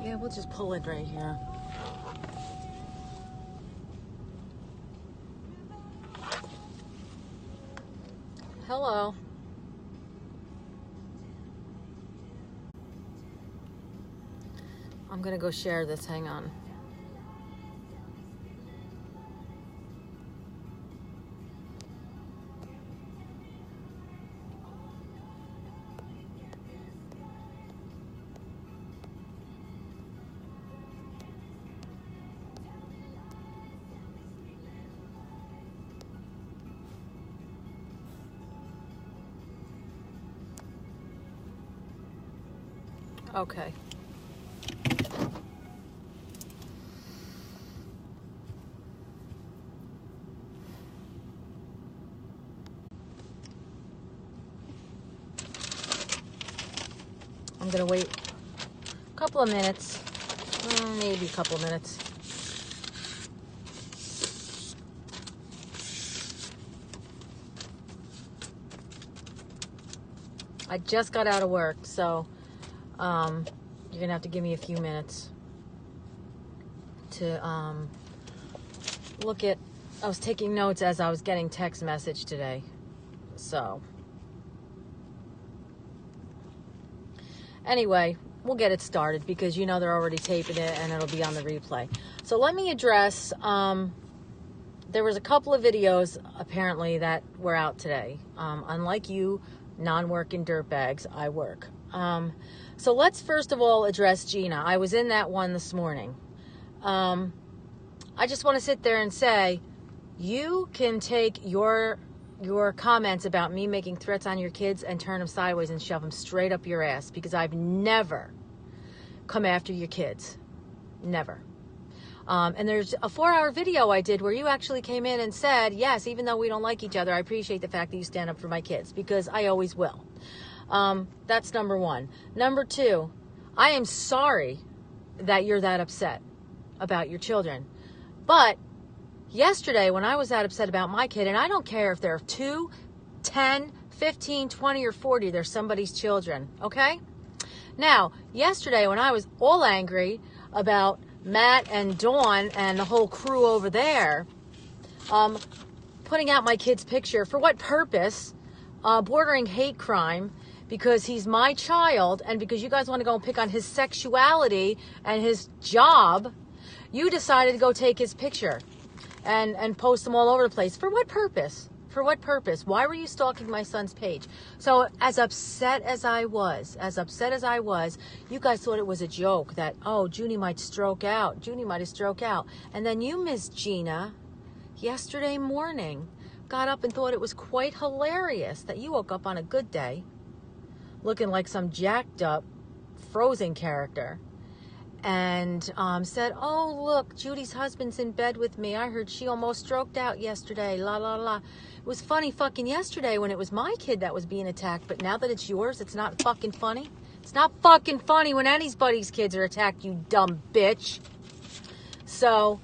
Yeah, we'll just pull it right here. Hello. I'm gonna go share this, hang on. Okay. I'm gonna wait a couple of minutes, maybe a couple of minutes. I just got out of work, so you're gonna have to give me a few minutes to look at. I was taking notes as I was getting text message today, so anyway, we'll get it started because you know they're already taping it and it'll be on the replay. So let me address. There was a couple of videos apparently that were out today. Unlike you, non-working dirtbags, I work. So let's first of all address Gina. I was in that one this morning. I just want to sit there and say, you can take your comments about me making threats on your kids and turn them sideways and shove them straight up your ass, because I've never come after your kids. Never. And there's a 4-hour video I did where you actually came in and said, yes, even though we don't like each other, I appreciate the fact that you stand up for my kids, because I always will. That's number one. Number two, I am sorry that you're that upset about your children. But yesterday when I was that upset about my kid, and I don't care if they're 2, 10, 15, 20, or 40, they're somebody's children, okay? Now, yesterday when I was all angry about Matt and Dawn and the whole crew over there, putting out my kid's picture, for what purpose? Bordering hate crime, because he's my child and because you guys want to go and pick on his sexuality and his job, you decided to go take his picture and post them all over the place. For what purpose? For what purpose? Why were you stalking my son's page? So as upset as I was, you guys thought it was a joke that, oh, Judy might stroke out. Judy might have stroked out. And then you, Miss Gina, yesterday morning, got up and thought it was quite hilarious that you woke up on a good day looking like some jacked up Frozen character and said, oh, look, Judy's husband's in bed with me. I heard she almost stroked out yesterday, la, la, la. It was funny fucking yesterday when it was my kid that was being attacked, but now that it's yours, it's not fucking funny. It's not fucking funny when anybody's kids are attacked, you dumb bitch. So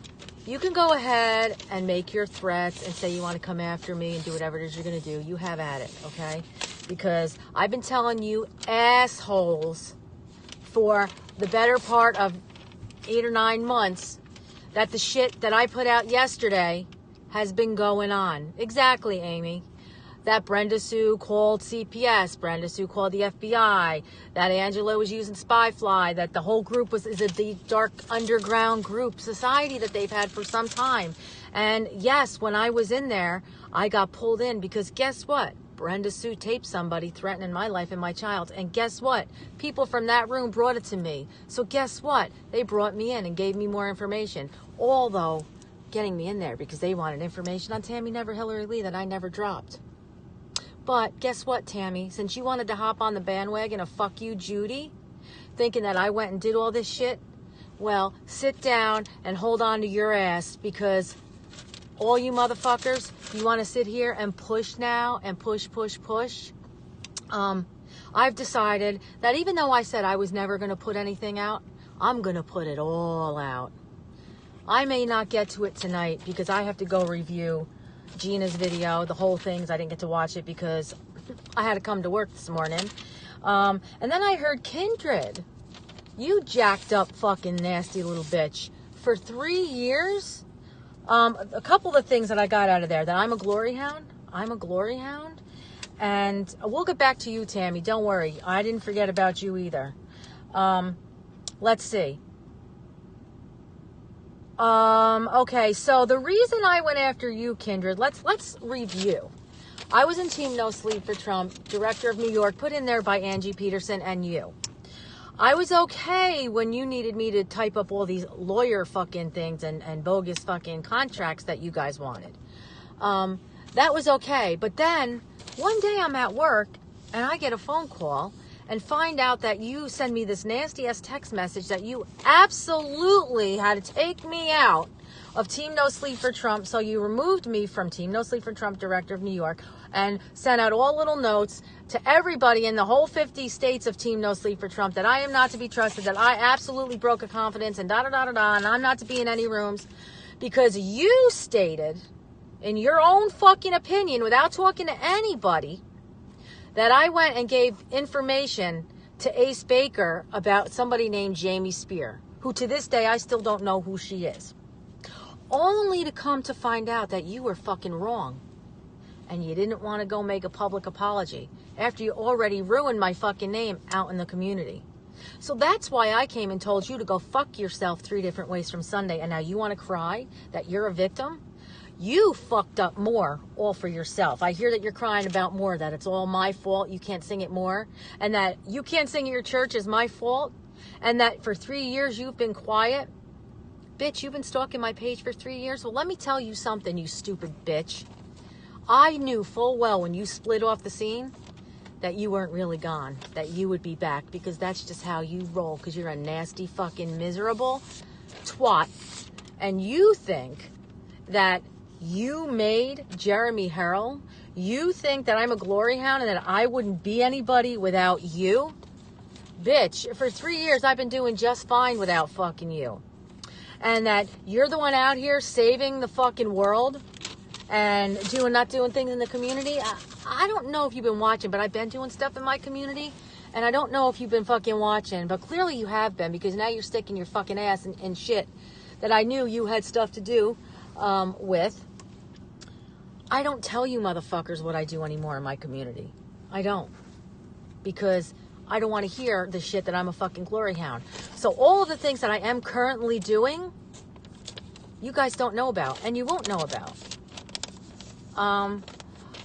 you can go ahead and make your threats and say you want to come after me and do whatever it is you're going to do. You have at it, okay? Because I've been telling you assholes for the better part of 8 or 9 months that the shit that I put out yesterday has been going on. Exactly, Amy. That Brenda Sue called CPS, Brenda Sue called the FBI, that Angela was using Spyfly, that the whole group is a deep, dark, underground group society that they've had for some time. And yes, when I was in there, I got pulled in because guess what? Brenda Sue taped somebody threatening my life and my child. And guess what? People from that room brought it to me. So guess what? They brought me in and gave me more information. Although getting me in there because they wanted information on Tammy Never Hillary Lee that I never dropped. But guess what, Tammy? Since you wanted to hop on the bandwagon of fuck you, Judy, thinking that I went and did all this shit, well, sit down and hold on to your ass, because all you motherfuckers, you want to sit here and push now and push. I've decided that even though I said I was never going to put anything out, I'm going to put it all out. I may not get to it tonight because I have to go review Gina's video, the whole things. I didn't get to watch it because I had to come to work this morning. And then I heard Kindred. You jacked up fucking nasty little bitch. For 3 years, a couple of things that I got out of there, that I'm a glory hound. I'm a glory hound. And we'll get back to you, Tammy. Don't worry. I didn't forget about you either. Let's see. Okay, so the reason I went after you, Kindred, let's review. I was in Team No Sleep for Trump, Director of New York, put in there by Angie Peterson and you. I was okay when you needed me to type up all these lawyer fucking things and bogus fucking contracts that you guys wanted. That was okay. But then one day I'm at work and I get a phone call and find out that you send me this nasty ass text message that you absolutely had to take me out of Team No Sleep for Trump. So you removed me from Team No Sleep for Trump, Director of New York, and sent out all little notes to everybody in the whole 50 states of Team No Sleep for Trump that I am not to be trusted, that I absolutely broke a confidence, and da-da-da-da-da, and I'm not to be in any rooms, because you stated, in your own fucking opinion, without talking to anybody, that I went and gave information to Ace Baker about somebody named Jamie Spear, who to this day I still don't know who she is. Only to come to find out that you were fucking wrong. And you didn't want to go make a public apology after you already ruined my fucking name out in the community. So that's why I came and told you to go fuck yourself 3 different ways from Sunday. And now you want to cry that you're a victim? You fucked up more all for yourself. I hear that you're crying about more, that it's all my fault, you can't sing it more, and that you can't sing at your church is my fault, and that for 3 years you've been quiet. Bitch, you've been stalking my page for 3 years? Well, let me tell you something, you stupid bitch. I knew full well when you split off the scene that you weren't really gone, that you would be back, because that's just how you roll, because you're a nasty fucking miserable twat. And you think that you made Jeremy Harrell? You think that I'm a glory hound and that I wouldn't be anybody without you? Bitch, for 3 years I've been doing just fine without fucking you. And that you're the one out here saving the fucking world and not doing things in the community. I don't know if you've been watching, but I've been doing stuff in my community, and I don't know if you've been fucking watching, but clearly you have been, because now you're sticking your fucking ass in shit that I knew you had stuff to do with. I don't tell you motherfuckers what I do anymore in my community. I don't. Because I don't want to hear the shit that I'm a fucking glory hound. So all of the things that I am currently doing, you guys don't know about, and you won't know about.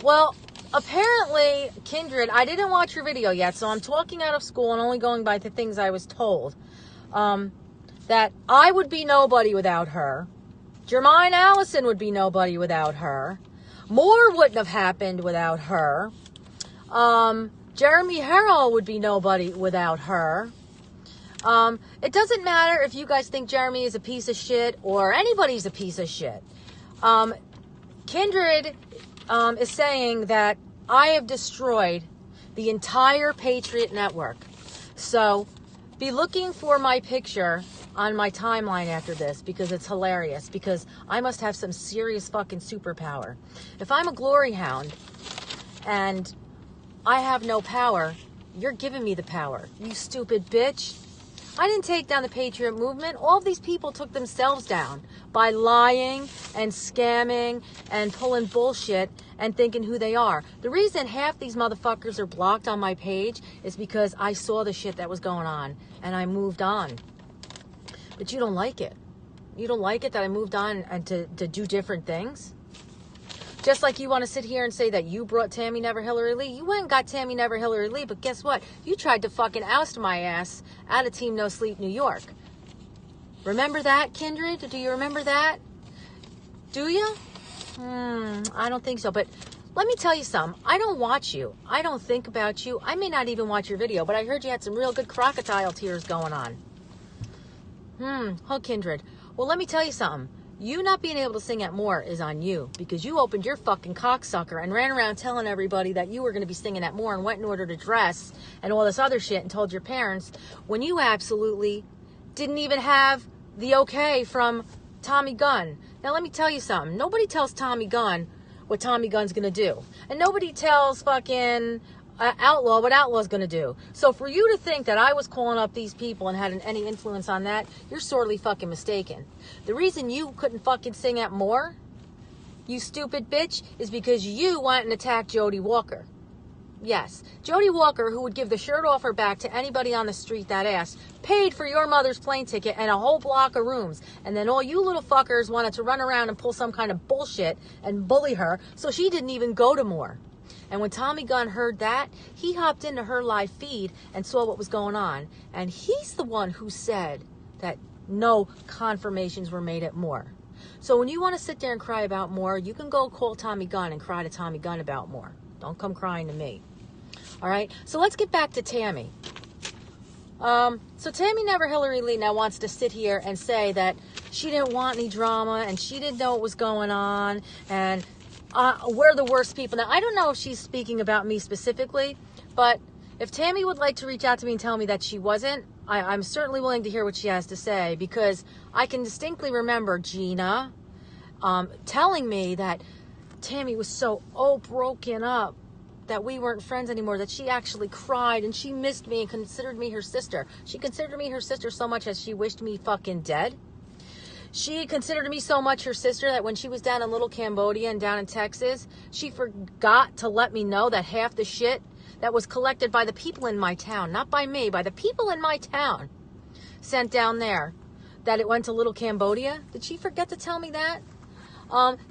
Well, apparently, Kindred, I didn't watch your video yet, so I'm talking out of school and only going by the things I was told. That I would be nobody without her. Jermaine Allison would be nobody without her. More wouldn't have happened without her. Jeremy Harrell would be nobody without her. It doesn't matter if you guys think Jeremy is a piece of shit or anybody's a piece of shit. Kindred is saying that I have destroyed the entire Patriot Network. So be looking for my picture on my timeline after this, because it's hilarious, because I must have some serious fucking superpower. If I'm a glory hound and I have no power, you're giving me the power, you stupid bitch. I didn't take down the Patriot movement. All of these people took themselves down by lying and scamming and pulling bullshit and thinking who they are. The reason half these motherfuckers are blocked on my page is because I saw the shit that was going on and I moved on. But you don't like it. You don't like it that I moved on and to do different things? Just like you want to sit here and say that you brought Tammy Never Hillary Lee. You went and got Tammy Never Hillary Lee, but guess what? You tried to fucking oust my ass out of Team No Sleep New York. Remember that, Kindred? Do you remember that? Do you? I don't think so. But let me tell you something. I don't watch you. I don't think about you. I may not even watch your video, but I heard you had some real good crocodile tears going on. Oh, Kindred. Well, let me tell you something. You not being able to sing at More is on you, because you opened your fucking cocksucker and ran around telling everybody that you were going to be singing at More and went and ordered a dress and all this other shit and told your parents when you absolutely didn't even have the okay from Tommy Gunn. Now, let me tell you something. Nobody tells Tommy Gunn what Tommy Gunn's going to do. And nobody tells fucking outlaw what Outlaw's going to do. So for you to think that I was calling up these people and had any influence on that, you're sorely fucking mistaken. The reason you couldn't fucking sing at more, you stupid bitch, is because you went and attacked Jody Walker. Yes, Jody Walker, who would give the shirt off her back to anybody on the street that asked, paid for your mother's plane ticket and a whole block of rooms. And then all you little fuckers wanted to run around and pull some kind of bullshit and bully her, so she didn't even go to more. And when Tommy Gunn heard that, he hopped into her live feed and saw what was going on. And he's the one who said that no confirmations were made at more. So when you want to sit there and cry about more, you can go call Tommy Gunn and cry to Tommy Gunn about more. Don't come crying to me. All right? So let's get back to Tammy. So Tammy Never Hillary Lee now wants to sit here and say that she didn't want any drama and she didn't know what was going on and we're the worst people. Now, I don't know if she's speaking about me specifically, but if Tammy would like to reach out to me and tell me that she wasn't, I'm certainly willing to hear what she has to say, because I can distinctly remember Gina telling me that Tammy was so broken up that we weren't friends anymore, that she actually cried and she missed me and considered me her sister. She considered me her sister so much as she wished me fucking dead. She considered me so much her sister that when she was down in Little Cambodia and down in Texas, she forgot to let me know that half the shit that was collected by the people in my town, not by me, by the people in my town, sent down there, that it went to Little Cambodia. Did she forget to tell me that?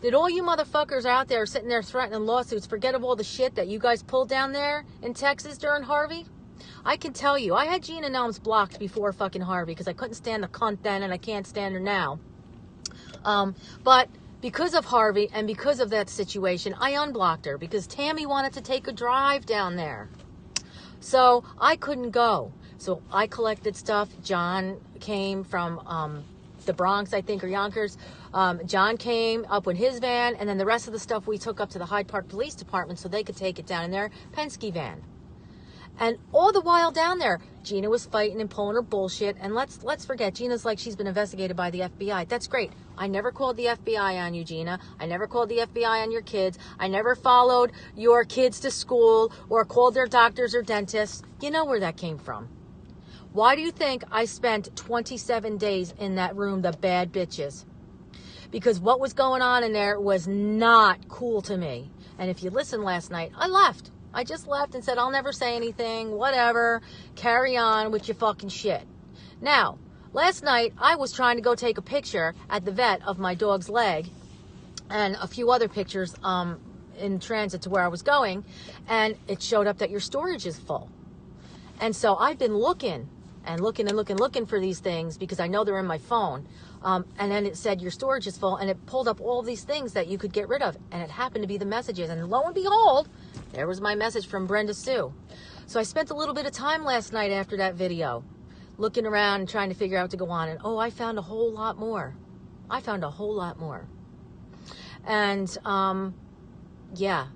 Did all you motherfuckers out there sitting there threatening lawsuits forget of all the shit that you guys pulled down there in Texas during Harvey? I can tell you, I had Gina Nelms blocked before fucking Harvey because I couldn't stand the cunt then and I can't stand her now. But because of Harvey and because of that situation, I unblocked her because Tammy wanted to take a drive down there. So I couldn't go. So I collected stuff. John came from the Bronx, I think, or Yonkers. John came up with his van, and then the rest of the stuff we took up to the Hyde Park Police Department so they could take it down in their Penske van. And all the while down there, Gina was fighting and pulling her bullshit. And let's forget, Gina's like she's been investigated by the FBI. That's great. I never called the FBI on you, Gina. I never called the FBI on your kids. I never followed your kids to school or called their doctors or dentists. You know where that came from. Why do you think I spent 27 days in that room, the bad bitches? Because what was going on in there was not cool to me. And if you listened last night, I left. I just left and said, I'll never say anything, whatever, carry on with your fucking shit. Now, last night, I was trying to go take a picture at the vet of my dog's leg and a few other pictures in transit to where I was going, and it showed up that your storage is full. And so I've been looking for these things because I know they're in my phone. And then it said your storage is full, and it pulled up all these things that you could get rid of, and it happened to be the messages. And lo and behold, there was my message from Brenda Sue. So I spent a little bit of time last night after that video looking around and trying to figure out what to go on. And I found a whole lot more. And yeah,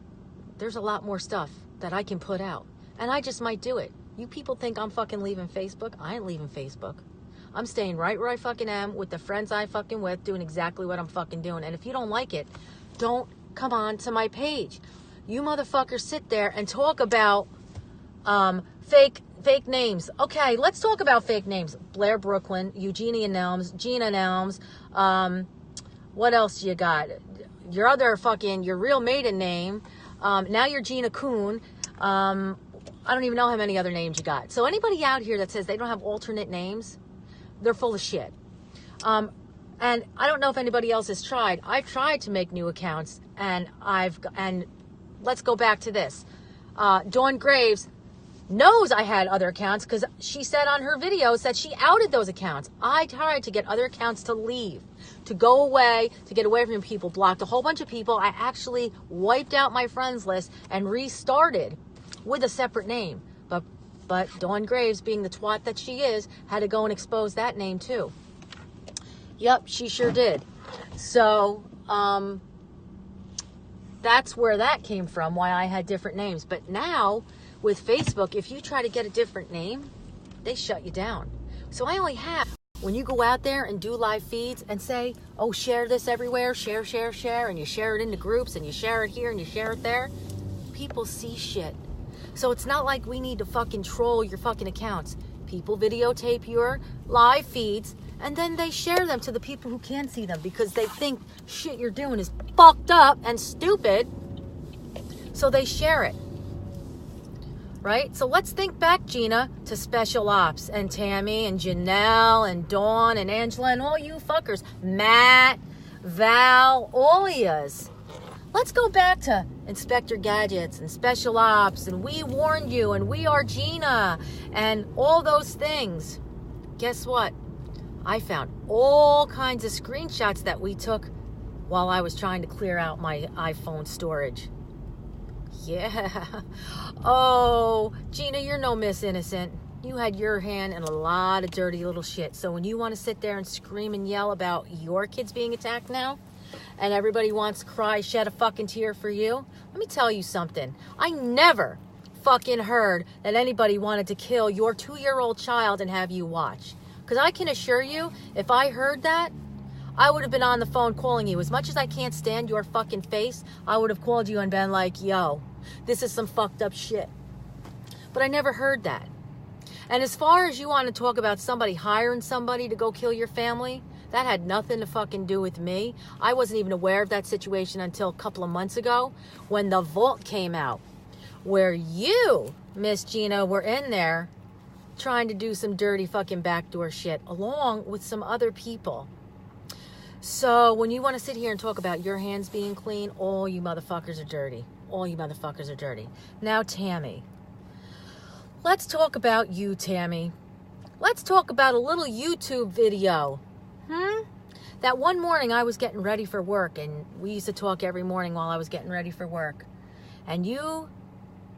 there's a lot more stuff that I can put out, and I just might do it. You people think I'm fucking leaving Facebook? I ain't leaving Facebook. I'm staying right where I fucking am with the friends I fucking with, doing exactly what I'm fucking doing. And if you don't like it, don't come on to my page. You motherfuckers sit there and talk about fake names. Okay, let's talk about fake names. Blair Brooklyn, Eugenia Nelms, Gina Nelms. What else you got? Your real maiden name. Now you're Gina Kuhn. I don't even know how many other names you got. So anybody out here that says they don't have alternate names, they're full of shit. And I don't know if anybody else has tried. I've tried to make new accounts, and let's go back to this. Dawn Graves knows I had other accounts because she said on her videos that she outed those accounts. I tried to get other accounts to leave, to go away, to get away from people, blocked a whole bunch of people. I actually wiped out my friends list and restarted with a separate name. But Dawn Graves, being the twat that she is, had to go and expose that name too. Yep, she sure did. So, that's where that came from, why I had different names. But now, with Facebook, if you try to get a different name, they shut you down. So I only have, when you go out there and do live feeds and say, oh, share this everywhere, share, and you share it into groups, and you share it here, and you share it there, people see shit. So it's not like we need to fucking troll your fucking accounts. People videotape your live feeds and then they share them to the people who can't see them because they think shit you're doing is fucked up and stupid. So they share it. Right? So let's think back, Gina, to Special Ops and Tammy and Janelle and Dawn and Angela and all you fuckers. Matt, Val, all of yous. Let's go back to Inspector Gadgets and Special Ops and We Warned You and We Are Gina and all those things. Guess what? I found all kinds of screenshots that we took while I was trying to clear out my iPhone storage. Yeah. Oh, Gina, you're no Miss Innocent. You had your hand in a lot of dirty little shit. So when you want to sit there and scream and yell about your kids being attacked now, and everybody wants to cry, shed a fucking tear for you, let me tell you something. I never fucking heard that anybody wanted to kill your 2-year-old child and have you watch. Because I can assure you, if I heard that, I would have been on the phone calling you. As much as I can't stand your fucking face, I would have called you and been like, yo, this is some fucked up shit. But I never heard that. And as far as you want to talk about somebody hiring somebody to go kill your family, that had nothing to fucking do with me. I wasn't even aware of that situation until a couple of months ago when the vault came out, where you, Miss Gina, were in there trying to do some dirty fucking backdoor shit along with some other people. So when you want to sit here and talk about your hands being clean, all you motherfuckers are dirty. All you motherfuckers are dirty. Now, Tammy. Let's talk about you, Tammy. Let's talk about a little YouTube video. That one morning I was getting ready for work, and we used to talk every morning while I was getting ready for work. And you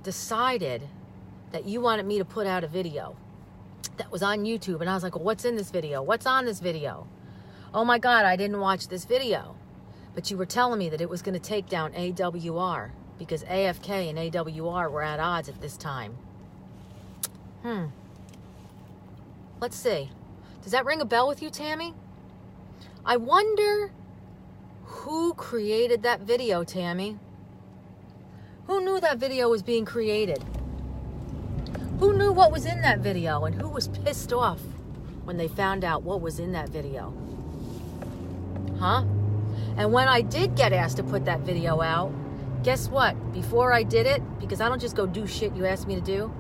decided that you wanted me to put out a video that was on YouTube. And I was like, well, what's in this video? What's on this video? Oh my God, I didn't watch this video. But you were telling me that it was going to take down AWR because AFK and AWR were at odds at this time. Let's see. Does that ring a bell with you, Tammy? I wonder who created that video, Tammy. Who knew that video was being created? Who knew what was in that video and who was pissed off when they found out what was in that video? Huh? And when I did get asked to put that video out, guess what? Before I did it, because I don't just go do shit you asked me to do,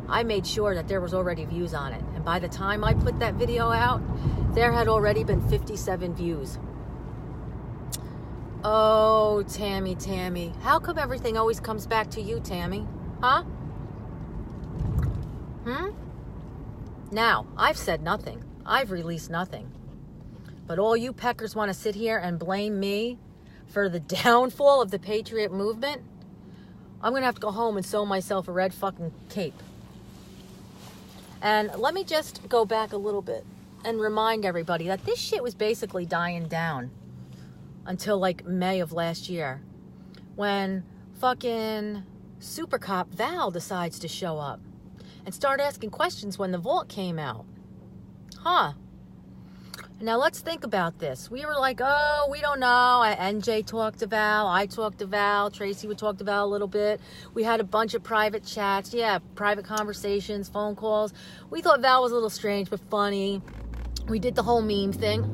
I made sure that there was already views on it. And by the time I put that video out, there had already been 57 views. Oh, Tammy, Tammy. How come everything always comes back to you, Tammy? Huh? Now, I've said nothing. I've released nothing. But all you peckers want to sit here and blame me for the downfall of the Patriot movement? I'm going to have to go home and sew myself a red fucking cape. And let me just go back a little bit and remind everybody that this shit was basically dying down until like May of last year when fucking Super Cop Val decides to show up and start asking questions when the vault came out. Now let's think about this. We were like, oh, we don't know. NJ talked to Val. I talked to Val. Tracy would talk to Val a little bit. We had a bunch of private chats. Yeah, private conversations, phone calls. We thought Val was a little strange but funny. We did the whole meme thing.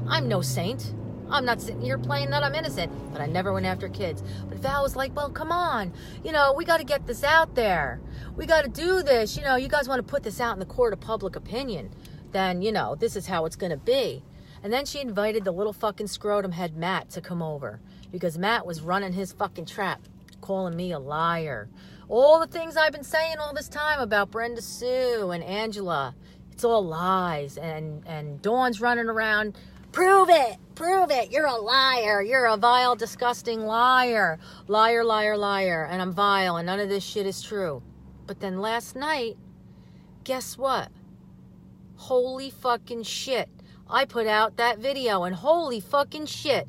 I'm no saint. I'm not sitting here playing that I'm innocent, but I never went after kids. But Val was like, well, come on. You know, we got to get this out there. We got to do this. You know, you guys want to put this out in the court of public opinion. Then, you know, this is how it's going to be. And then she invited the little fucking scrotum head Matt to come over because Matt was running his fucking trap, calling me a liar. All the things I've been saying all this time about Brenda Sue and Angela, it's all lies. And Dawn's running around, prove it, you're a liar, you're a vile, disgusting liar. Liar, liar, liar, and I'm vile, and none of this shit is true. But then last night, guess what? Holy fucking shit. I put out that video and holy fucking shit.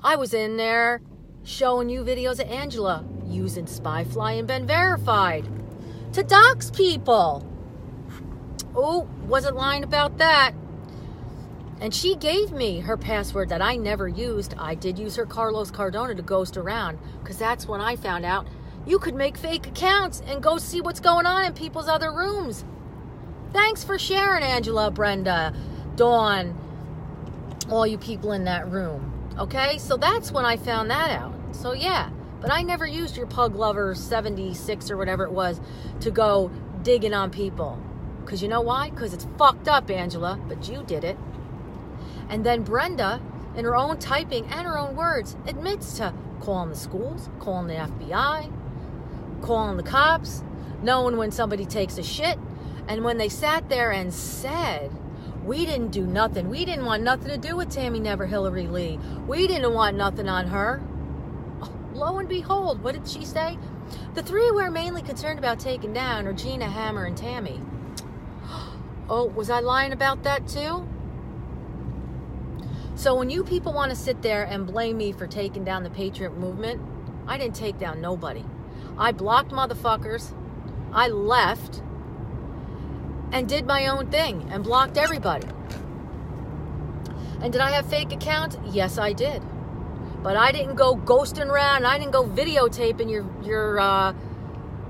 I was in there showing you videos of Angela using Spyfly and been verified to dox people. Oh, wasn't lying about that. And she gave me her password that I never used. I did use her Carlos Cardona to ghost around because that's when I found out You could make fake accounts and go see what's going on in people's other rooms. Thanks for sharing, Angela, Brenda, Dawn, all you people in that room. Okay, so that's when I found that out. So yeah, but I never used your Pug Lover 76 or whatever it was to go digging on people. Because you know why? Because it's fucked up, Angela, but you did it. And then Brenda, in her own typing and her own words, admits to calling the schools, calling the FBI, calling the cops, knowing when somebody takes a shit. And when they sat there and said, we didn't do nothing. We didn't want nothing to do with Tammy Never Hillary Lee. We didn't want nothing on her. Lo and behold, what did she say? The three we're mainly concerned about taking down are Gina, Hammer, and Tammy. Oh, was I lying about that too? So when you people want to sit there and blame me for taking down the Patriot movement, I didn't take down nobody. I blocked motherfuckers. I left and did my own thing and blocked everybody. And did I have fake accounts? Yes, I did. But I didn't go ghosting around. I didn't go videotaping your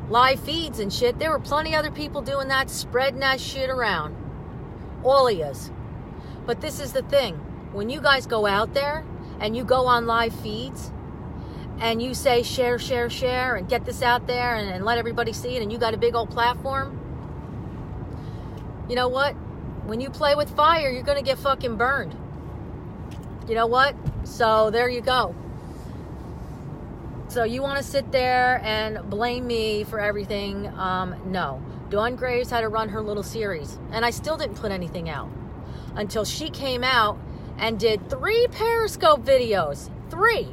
live feeds and shit. There were plenty of other people doing that, spreading that shit around. All of yous. But this is the thing. When you guys go out there and you go on live feeds and you say share, share, share and get this out there and let everybody see it and you got a big old platform, you know what? When you play with fire, you're going to get fucking burned. You know what? So there you go. So you want to sit there and blame me for everything? No. Dawn Graves had to run her little series. And I still didn't put anything out. Until she came out and did 3 Periscope videos. 3.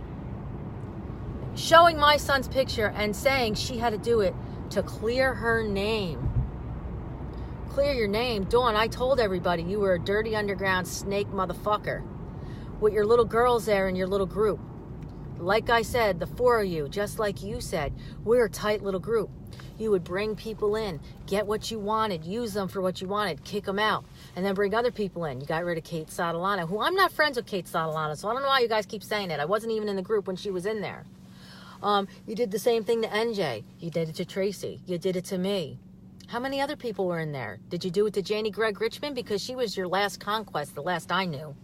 Showing my son's picture and saying she had to do it to clear her name. Clear your name. Dawn, I told everybody you were a dirty underground snake motherfucker. With your little girls there in your little group. Like I said, the 4 of you, just like you said, we're a tight little group. You would bring people in, get what you wanted, use them for what you wanted, kick them out, and then bring other people in. You got rid of Kate Sodolana, who I'm not friends with Kate Sodolana, so I don't know why you guys keep saying it. I wasn't even in the group when she was in there. You did the same thing to NJ. You did it to Tracy. You did it to me. How many other people were in there? Did you do it to Janie Gregg Richmond? Because she was your last conquest, the last I knew.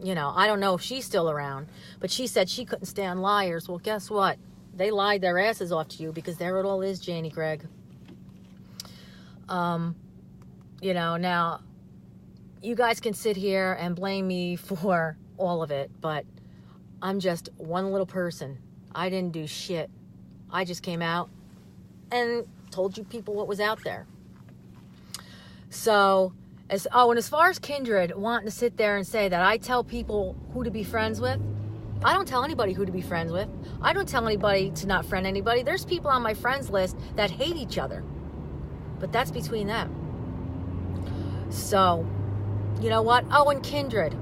You know, I don't know if she's still around, but she said she couldn't stand liars. Well, guess what? They lied their asses off to you because there it all is, Janie Gregg. You know, now you guys can sit here and blame me for all of it, but I'm just one little person. I didn't do shit. I just came out and told you people what was out there. So, and as far as Kindred wanting to sit there and say that I tell people who to be friends with, I don't tell anybody who to be friends with. I don't tell anybody to not friend anybody. There's people on my friends list that hate each other. But that's between them. So, you know what? Oh, and Kindred,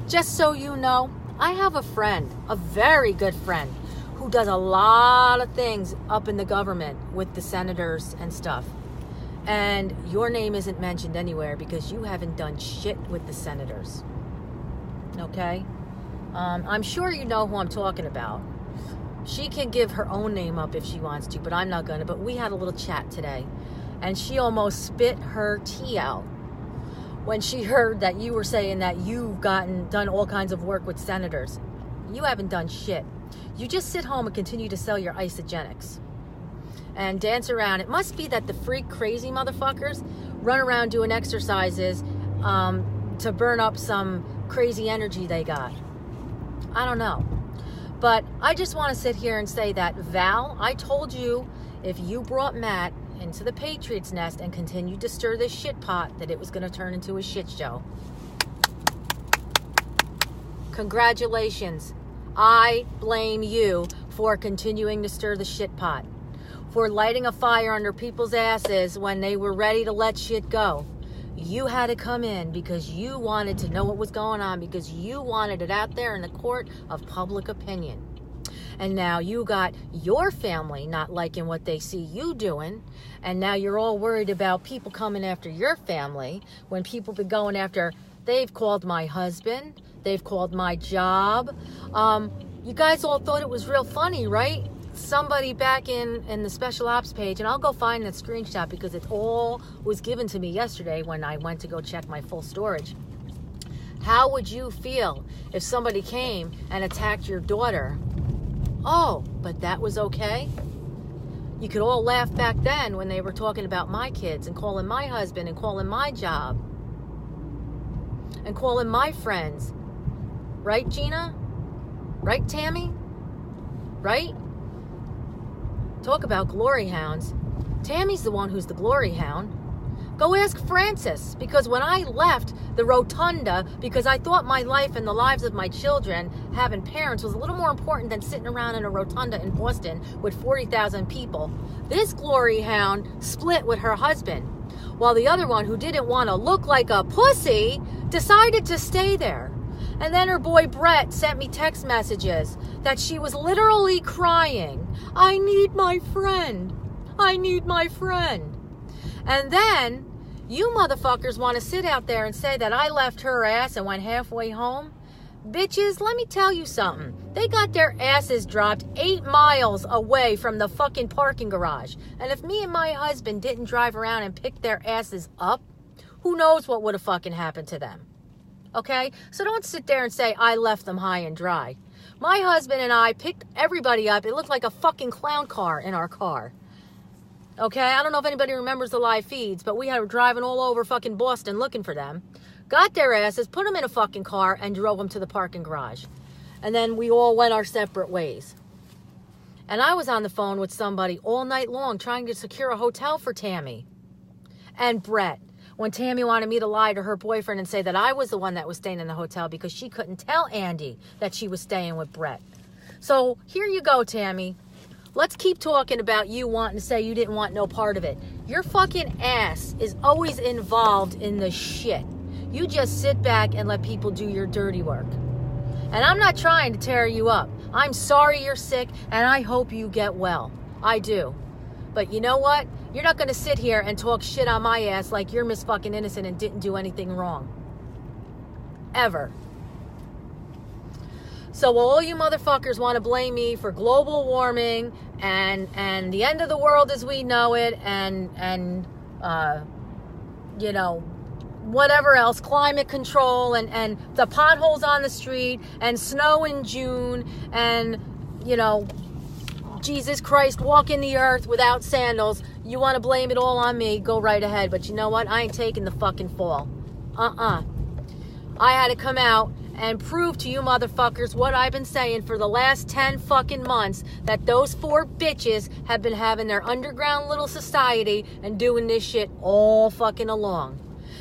just so you know, I have a friend, a very good friend, who does a lot of things up in the government with the senators and stuff. And your name isn't mentioned anywhere because you haven't done shit with the senators. Okay? I'm sure you know who I'm talking about. She can give her own name up if she wants to, but I'm not going to. But we had a little chat today, and she almost spit her tea out when she heard that you were saying that you've done all kinds of work with senators. You haven't done shit. You just sit home and continue to sell your isogenics and dance around. It must be that the freak crazy motherfuckers run around doing exercises to burn up some crazy energy they got. I don't know. But I just want to sit here and say that, Val, I told you if you brought Matt into the Patriots nest and continued to stir this shit pot, that it was going to turn into a shit show. Congratulations. I blame you for continuing to stir the shit pot, for lighting a fire under people's asses when they were ready to let shit go. You had to come in because you wanted to know what was going on, because you wanted it out there in the court of public opinion. And now you got your family not liking what they see you doing, and now you're all worried about people coming after your family when people been going after, they've called my husband, they've called my job. You guys all thought it was real funny, right? somebody back in the special ops page, and I'll go find that screenshot because it all was given to me yesterday when I went to go check my full storage. How would you feel if somebody came and attacked your daughter? Oh, but that was okay? You could all laugh back then when they were talking about my kids and calling my husband and calling my job and calling my friends. Right, Gina? Right, Tammy? Right? Talk about glory hounds. Tammy's the one who's the glory hound. Go ask Francis, because when I left the rotunda, because I thought my life and the lives of my children, having parents, was a little more important than sitting around in a rotunda in Boston with 40,000 people, this glory hound split with her husband, while the other one, who didn't want to look like a pussy, decided to stay there. And then her boy Brett sent me text messages that she was literally crying. I need my friend. I need my friend. And then you motherfuckers want to sit out there and say that I left her ass and went halfway home? Bitches, let me tell you something. They got their asses dropped 8 miles away from the fucking parking garage. And if me and my husband didn't drive around and pick their asses up, who knows what would have fucking happened to them. Okay? So don't sit there and say I left them high and dry. My husband and I picked everybody up. It looked like a fucking clown car in our car. Okay? I don't know if anybody remembers the live feeds, but we were driving all over fucking Boston looking for them. Got their asses, put them in a fucking car, and drove them to the parking garage. And then we all went our separate ways. And I was on the phone with somebody all night long trying to secure a hotel for Tammy and Brett. When Tammy wanted me to lie to her boyfriend and say that I was the one that was staying in the hotel because she couldn't tell Andy that she was staying with Brett. So here you go, Tammy. Let's keep talking about you wanting to say you didn't want no part of it. Your fucking ass is always involved in the shit. You just sit back and let people do your dirty work. And I'm not trying to tear you up. I'm sorry you're sick, and I hope you get well. I do. But you know what? You're not going to sit here and talk shit on my ass like you're Miss fucking innocent and didn't do anything wrong. Ever. So all you motherfuckers want to blame me for global warming and the end of the world as we know it and you know, whatever else, climate control and the potholes on the street and snow in June and, you know, Jesus Christ walking the earth without sandals. You want to blame it all on me, go right ahead. But you know what? I ain't taking the fucking fall. I had to come out and prove to you motherfuckers what I've been saying for the last 10 fucking months, that those 4 bitches have been having their underground little society and doing this shit all fucking along.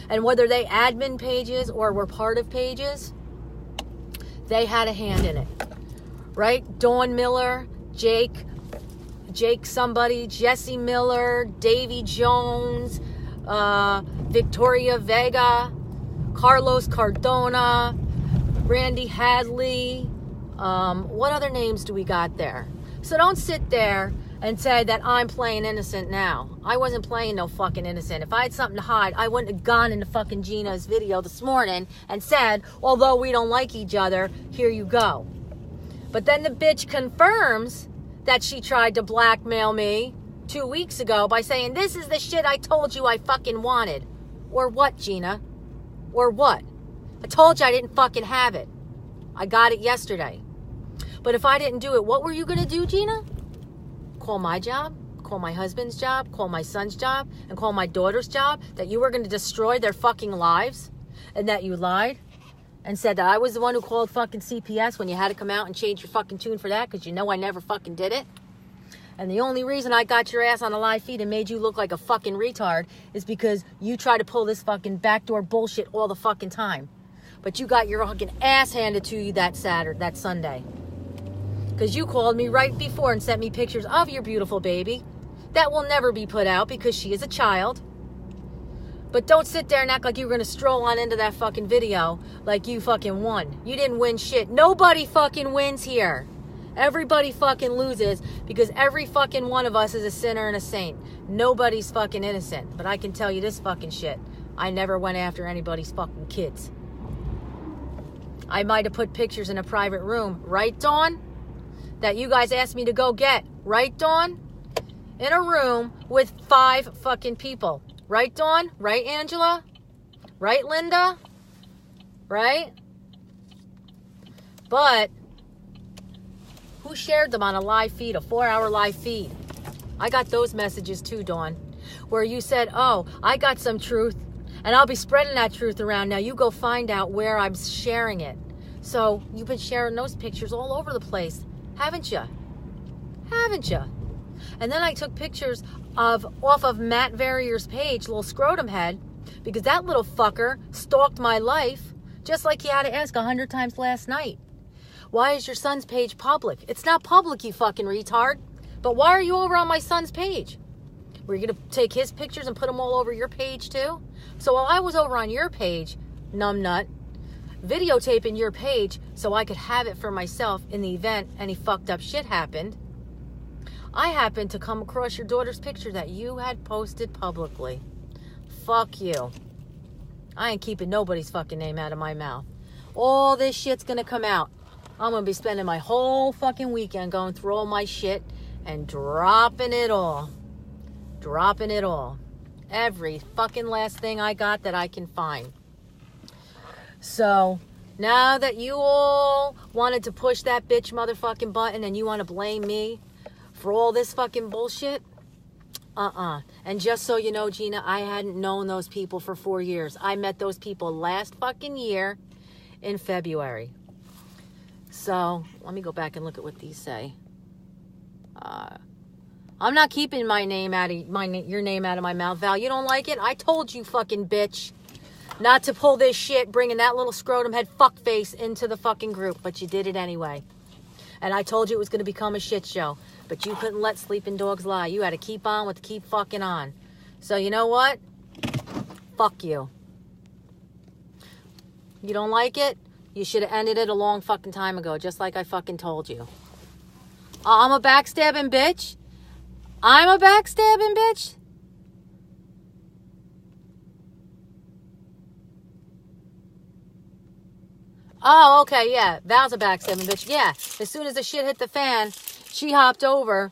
And whether they admin pages or were part of pages, they had a hand in it. Right? Dawn Miller, Jake somebody, Jesse Miller, Davy Jones, Victoria Vega, Carlos Cardona, Randy Hadley. What other names do we got there? So don't sit there and say that I'm playing innocent now. I wasn't playing no fucking innocent. If I had something to hide, I wouldn't have gone into fucking Gina's video this morning and said, although we don't like each other, here you go. But then the bitch confirms that she tried to blackmail me 2 weeks ago by saying, this is the shit I told you I fucking wanted. Or what, Gina? Or what? I told you I didn't fucking have it. I got it yesterday. But if I didn't do it, what were you going to do, Gina? Call my job? Call my husband's job? Call my son's job? And call my daughter's job? That you were going to destroy their fucking lives? And that you lied? And said that I was the one who called fucking CPS when you had to come out and change your fucking tune for that because you know I never fucking did it? And the only reason I got your ass on a live feed and made you look like a fucking retard is because you try to pull this fucking backdoor bullshit all the fucking time. But you got your fucking ass handed to you that Sunday. Because you called me right before and sent me pictures of your beautiful baby. That will never be put out because she is a child. But don't sit there and act like you were going to stroll on into that fucking video like you fucking won. You didn't win shit. Nobody fucking wins here. Everybody fucking loses because every fucking one of us is a sinner and a saint. Nobody's fucking innocent. But I can tell you this fucking shit. I never went after anybody's fucking kids. I might have put pictures in a private room, right, Dawn? That you guys asked me to go get Right, Dawn? In a room with 5 fucking people. Right, Dawn? Right, Angela? Right, Linda? Right? But who shared them on a live feed, a 4-hour live feed? I got those messages too, Dawn, where you said, oh, I got some truth, and I'll be spreading that truth around. Now you go find out where I'm sharing it. So you've been sharing those pictures all over the place, haven't you? Haven't you? And then I took pictures off of Matt Verrier's page, little scrotum head, because that little fucker stalked my life, just like he had to ask 100 times last night. Why is your son's page public? It's not public, you fucking retard. But why are you over on my son's page? Were you going to take his pictures and put them all over your page too? So while I was over on your page, numbnut, videotaping your page so I could have it for myself in the event any fucked up shit happened, I happened to come across your daughter's picture that you had posted publicly. Fuck you. I ain't keeping nobody's fucking name out of my mouth. All this shit's gonna come out. I'm gonna be spending my whole fucking weekend going through all my shit and dropping it all. Dropping it all. Every fucking last thing I got that I can find. So, now that you all wanted to push that bitch motherfucking button and you want to blame me for all this fucking bullshit, and just so you know, Gina, I hadn't known those people for 4 years. I met those people last fucking year in February. So let me go back and look at what these say. I'm not keeping your name out of my mouth, Val. You don't like it? I told you, fucking bitch, not to pull this shit, bringing that little scrotum head fuckface into the fucking group, but you did it anyway. And I told you it was going to become a shit show. But you couldn't let sleeping dogs lie. You had to keep on with keep fucking on. So you know what? Fuck you. You don't like it? You should have ended it a long fucking time ago, just like I fucking told you. I'm a backstabbing bitch? I'm a backstabbing bitch? Oh, okay, yeah. Val's a backstabbing bitch. Yeah, as soon as the shit hit the fan, she hopped over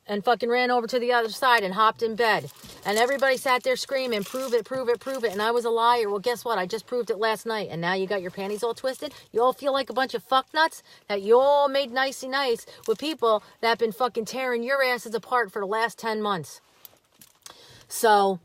and fucking ran over to the other side and hopped in bed. And everybody sat there screaming, prove it, prove it, prove it. And I was a liar. Well, guess what? I just proved it last night. And now you got your panties all twisted. You all feel like a bunch of fucknuts that you all made nicey nice with people that have been fucking tearing your asses apart for the last 10 months. So,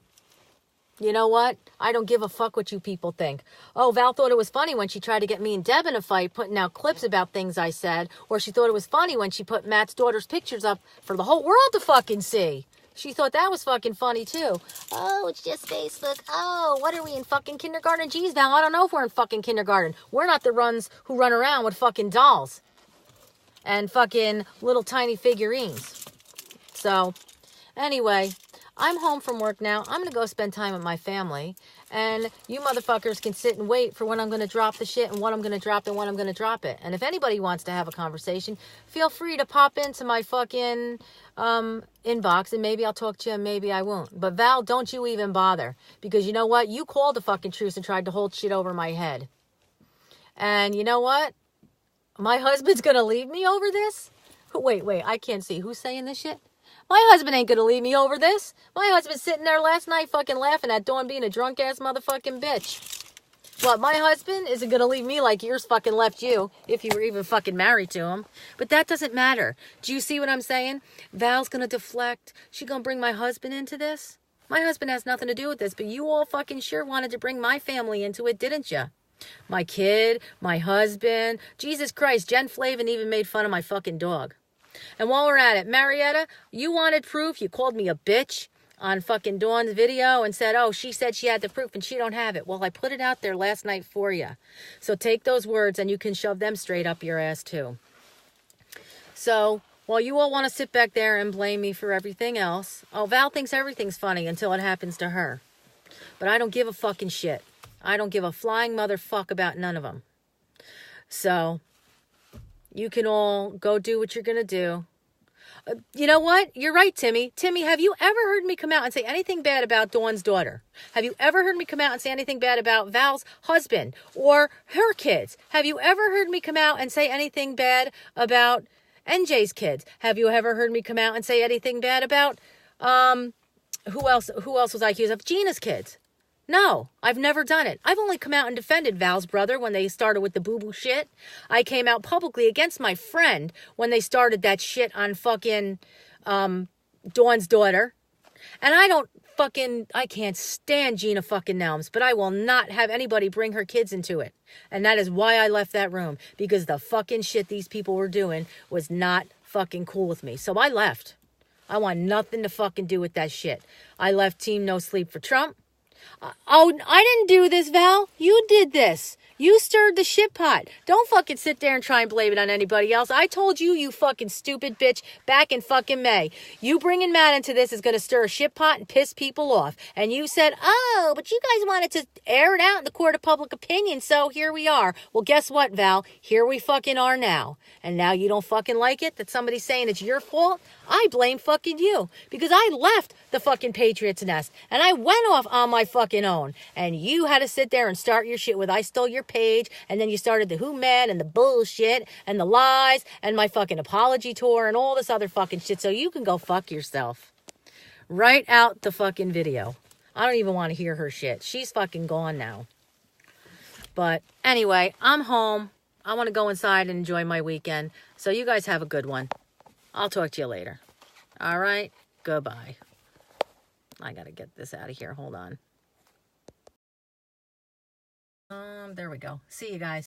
you know what? I don't give a fuck what you people think. Oh, Val thought it was funny when she tried to get me and Deb in a fight, putting out clips about things I said. Or she thought it was funny when she put Matt's daughter's pictures up for the whole world to fucking see. She thought that was fucking funny too. Oh, it's just Facebook. Oh, what are we in fucking kindergarten? Geez, Val, I don't know if we're in fucking kindergarten. We're not the ones who run around with fucking dolls and fucking little tiny figurines. So, anyway, I'm home from work now. I'm going to go spend time with my family. And you motherfuckers can sit and wait for when I'm going to drop the shit and what I'm going to drop and when I'm going to drop it. And if anybody wants to have a conversation, feel free to pop into my fucking inbox and maybe I'll talk to you and maybe I won't. But Val, don't you even bother. Because you know what? You called the fucking truce and tried to hold shit over my head. And you know what? My husband's going to leave me over this? Wait, I can't see. Who's saying this shit? My husband ain't gonna leave me over this. My husband's sitting there last night fucking laughing at Dawn being a drunk-ass motherfucking bitch. What, my husband isn't gonna leave me like yours fucking left you, if you were even fucking married to him. But that doesn't matter. Do you see what I'm saying? Val's gonna deflect. She gonna bring my husband into this? My husband has nothing to do with this, but you all fucking sure wanted to bring my family into it, didn't you? My kid, my husband. Jesus Christ, Jen Flavin even made fun of my fucking dog. And while we're at it, Marietta, you wanted proof. You called me a bitch on fucking Dawn's video and said, oh, she said she had the proof and she don't have it. Well, I put it out there last night for you. So take those words and you can shove them straight up your ass too. So while you all want to sit back there and blame me for everything else, oh, Val thinks everything's funny until it happens to her. But I don't give a fucking shit. I don't give a flying motherfuck about none of them. So you can all go do what you're going to do. You know what? You're right, Timmy. Timmy, have you ever heard me come out and say anything bad about Dawn's daughter? Have you ever heard me come out and say anything bad about Val's husband or her kids? Have you ever heard me come out and say anything bad about NJ's kids. Have you ever heard me come out and say anything bad about, who else was I accused of? Gina's kids. No, I've never done it. I've only come out and defended Val's brother when they started with the boo-boo shit. I came out publicly against my friend when they started that shit on fucking Dawn's daughter. And I can't stand Gina fucking Nelms, but I will not have anybody bring her kids into it. And that is why I left that room, because the fucking shit these people were doing was not fucking cool with me. So I left. I want nothing to fucking do with that shit. I left Team No Sleep for Trump. Oh, I didn't do this, Val. You did this. You stirred the shit pot. Don't fucking sit there and try and blame it on anybody else. I told you, you fucking stupid bitch, back in fucking May. You bringing Matt into this is going to stir a shit pot and piss people off. And you said, oh, but you guys wanted to air it out in the court of public opinion, so here we are. Well, guess what, Val? Here we fucking are now. And now you don't fucking like it that somebody's saying it's your fault? I blame fucking you. Because I left the fucking Patriots nest. And I went off on my fucking own. And you had to sit there and start your shit with I stole your page. And then you started the who man and the bullshit and the lies and my fucking apology tour and all this other fucking shit. So you can go fuck yourself. Write out the fucking video. I don't even want to hear her shit. She's fucking gone now. But anyway, I'm home. I want to go inside and enjoy my weekend. So you guys have a good one. I'll talk to you later. All right? Goodbye. I got to get this out of here. Hold on. There we go. See you guys.